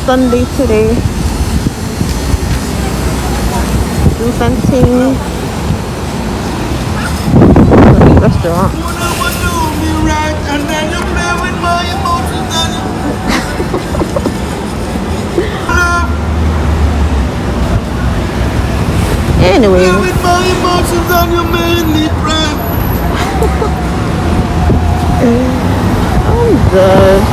Sunday today. Juice and tea. Restaurant. Anyway. I'm good.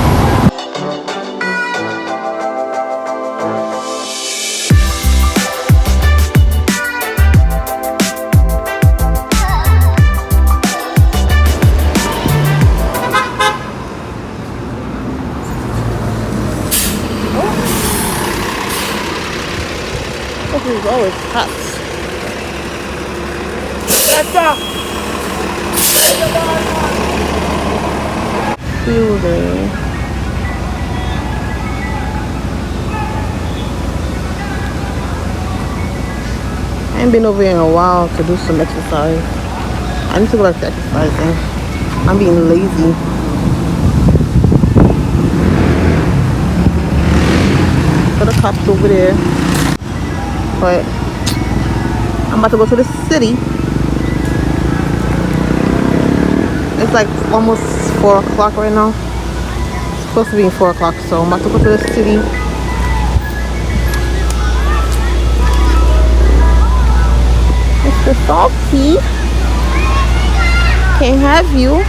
This is always hot. Building. I ain't been over here in a while to do some exercise. I need to go back to exercising. I'm being lazy. So the cops over there. But I'm about to go to the city. It's like almost 4 o'clock right now. It's supposed to be 4 o'clock, so I'm about to go to the city. Mr. Salty, can't have you.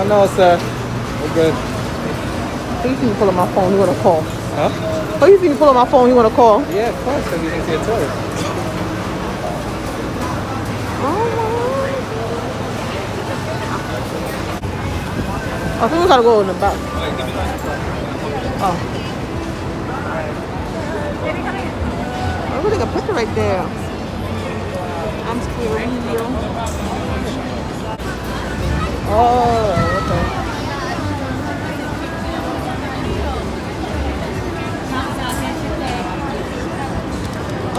No, sir. We're good. Who you see me pull up my phone, you want to call? Huh? Who you see me pull up my phone, you want to call? Yeah, of course, because you can see a tourist. I think we gotta go in the back. Oh. I'm gonna take a picture right there. I'm scared. Oh, okay.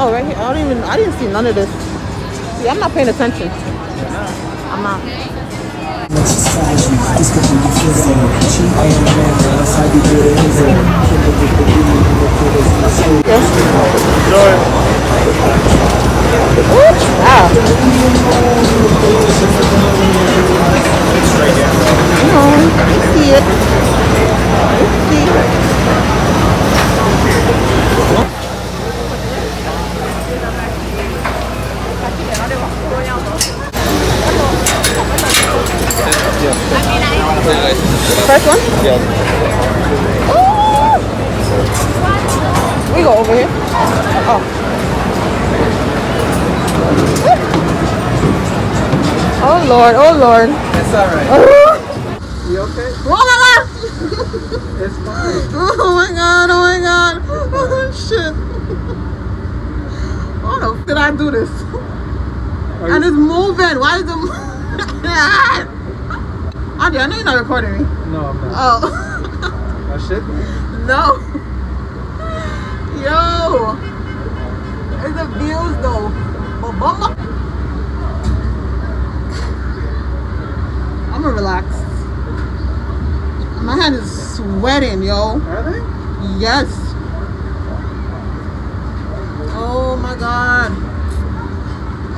Oh, right here. I didn't see none of this. See, I'm not paying attention. I'm not. See it. First one? Yeah. We go over here. Oh. Oh Lord, oh Lord. It's alright. You okay? Oh my God! It's fine. Oh my God, oh my God. Oh shit. Why the f did I do this? And it's moving. Why is it moving? Auntie, I know you're not recording me. No, I'm not. Oh. Oh shit? No. Yo. It's the views though. Obama. I'm gonna relax. My hand is sweating, yo. Are they? Yes. Oh my God.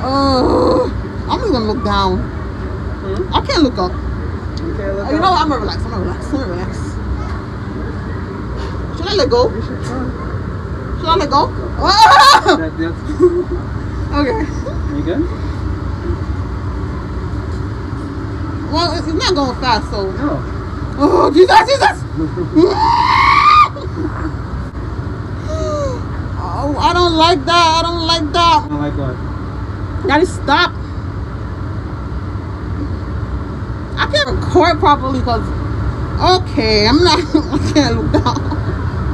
Oh. I'm just gonna look down. Hmm? I can't look up. You can't look You up? know what? I'm gonna relax. I'm gonna relax. I'm gonna relax. Should I let go? You should try. Should I let go? Oh! Okay. You good? Well, it's not going fast, so. No. Oh, Jesus, Jesus! Oh, I don't like that. I don't like that. I don't like what? Gotta stop. I can't record properly because. Okay, I'm not. I can't look down.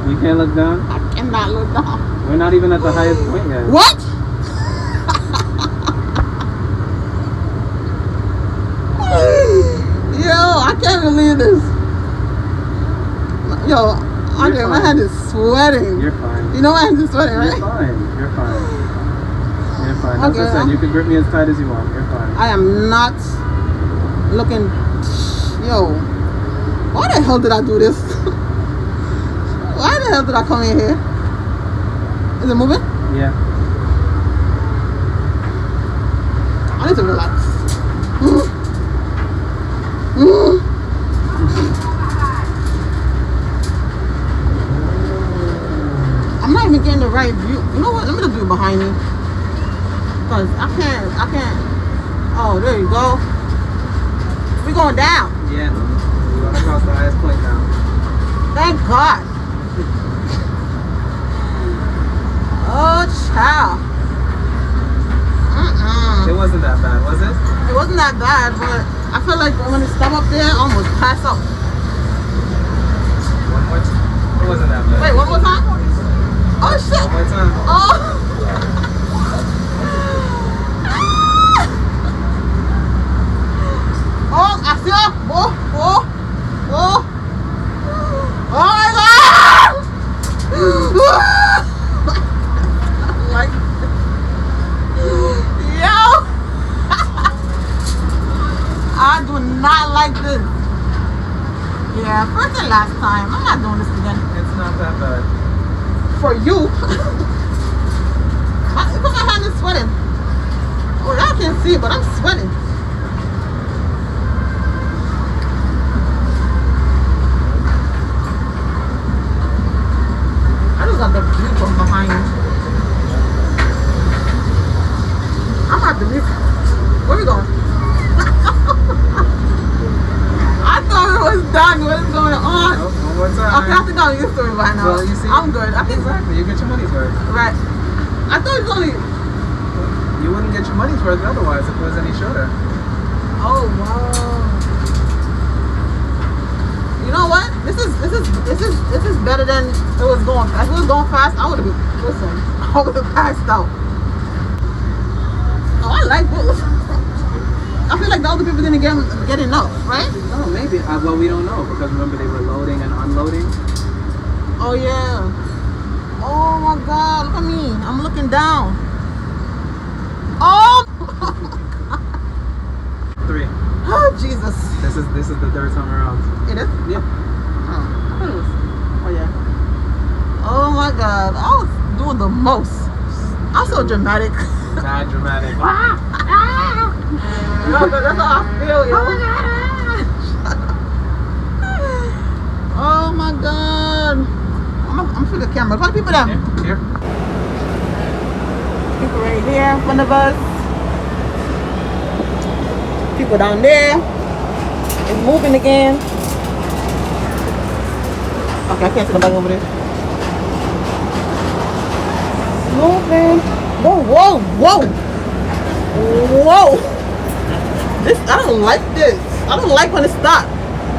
You can't look down? I cannot look down. We're not even at the highest point yet. What? Yo, I can't believe this. Yo, Andre, my hand is sweating. You're fine. You know my hand is sweating, You're right? fine. You're fine. You're fine. That's Okay, what I said. You can grip me as tight as you want. You're fine. I am not looking. Yo, why the hell did I do this? Why the hell did I come in here? Is it moving? Yeah. I need to relax. I'm not even getting the right view. You know what? Let me just do it behind me. Because I can't. Oh, there you go. We're going down. Yeah. We're going across the highest point now. Thank God. Oh, child. It wasn't that bad, was it? It wasn't that bad, but I feel like when it stopped up there, I almost passed out. One more time. It wasn't that bad. Wait, one more time? Oh, shit. One more time. Oh. Oh, I see her. Oh, oh, oh. Oh, my God. Like, yo. I do not like this. Yeah, first and last time. I'm not doing this again. It's not that bad. For you. Look at my hand is sweating. Oh, y'all can't see it, but I'm sweating. I just got the view from behind. I'm at the view. Where we going? I thought it was done. What is going on? Nope, one more time. Okay, I think I'm used to it by now. Well, you see, I'm good. I think exactly. You get your money's worth. right. I thought it was only. You wouldn't get your money's worth otherwise if it was any shorter. Oh wow. You know what? This is better than it was going. If it was going fast, I would have been. Listen, I would have passed out. Oh, I like this. I feel like the other people didn't get enough, right? No, maybe. Well, we don't know because remember they were loading and unloading. Oh yeah. Oh my God! Look at me. I'm looking down. Oh. 3. Oh Jesus. This is the third time around. It is? Yeah. Oh, I thought it was. Oh yeah. Oh my God. I was doing the most. I'm so dramatic. Mad dramatic. No, that's how I feel, yo. Oh my God. I'm for the camera. What people there? Here. People right here in front of us. People down there. It's moving again. Okay, I can't see nobody over there. Moving. Whoa, whoa, whoa. Whoa. This, I don't like this. I don't like when it stops.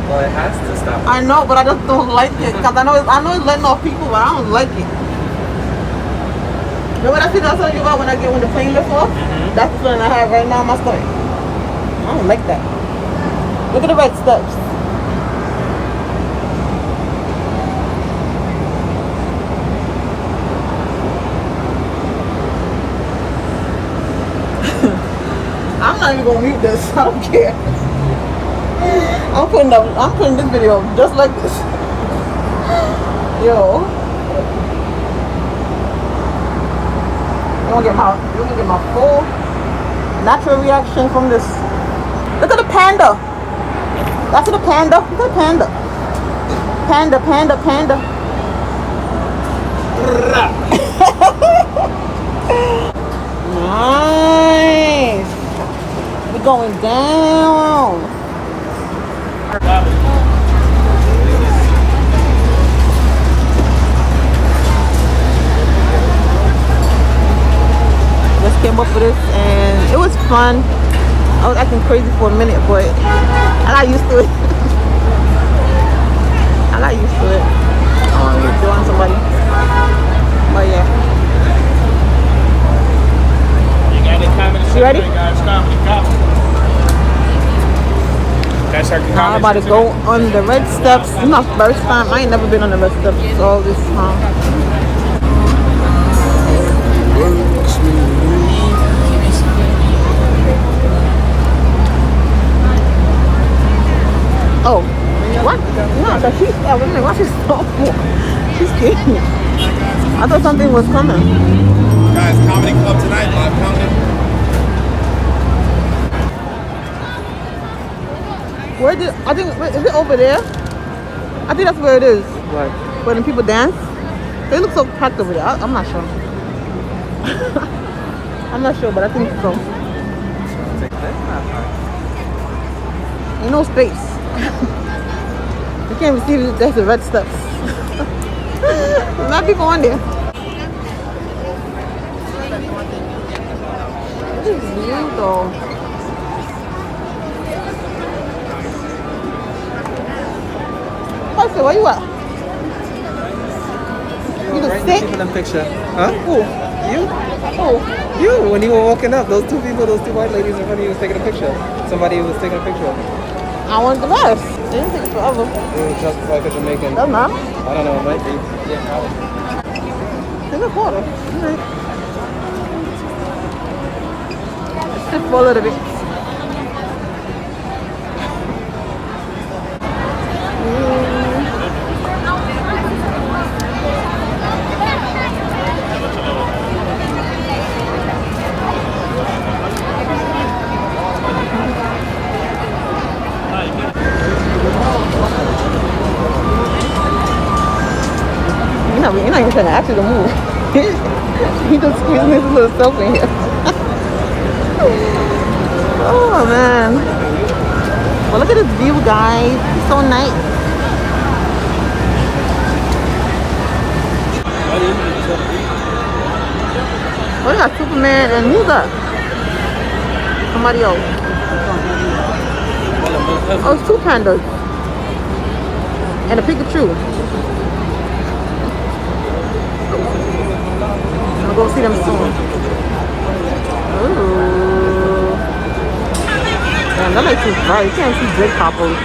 Well, it has to stop. I know, but I just don't like it. Because I know it's letting off people, but I don't like it. Remember that feeling I was telling you about when the plane lifts off? That's the feeling I have right now in my stomach. I don't like that. Look at the red steps. I'm not even gonna mute this. I don't care. I'm putting this video up just like this. Yo. You're gonna get my full natural reaction from this. Look at the panda. That's the panda. Look at the panda. Panda, panda, panda. Nice. We're going down. Just came up with this and it was fun. I was acting crazy for a minute, but I got used to it. I got used to it. Oh, you're doing somebody. But yeah. You got it, comedy. You ready? Guys, comedy. That's our Now I'm about to go on the red steps. This is my first time. I ain't never been on the red steps all this time. Oh, what? No, that she's. I was like, why she's so full? She's kidding me. I thought something was coming. Guys, comedy club tonight, live comedy. Where did I think? Wait, is it over there? I think that's where it is. What? Where the people dance. They look so packed over there. I'm not sure. I'm not sure, but I think so. Ain't no space. You can't even see if there's the red steps. There's not people on there. This is weird though. Where you at? You just sit? People in the picture. Huh? Who? You? Who? You, when you were walking up, those two white ladies in front of you was taking a picture. Somebody was taking a picture of you. I wanted the best. It didn't take forever. It was just like a Jamaican. Doesn't matter. I don't know, it might be. Yeah, probably. Take a photo. Alright. Sit for a little bit. You're not even trying to ask you to move. He just squeezing his little self in here. Oh man. Well, look at this view, guys. It's so nice. Oh, you got Superman and who's that? Somebody else. Oh, it's two pandas. And a Pikachu. I'm gonna go see them soon. Ooh. Damn, that makes too bright. You can't see Drake couples.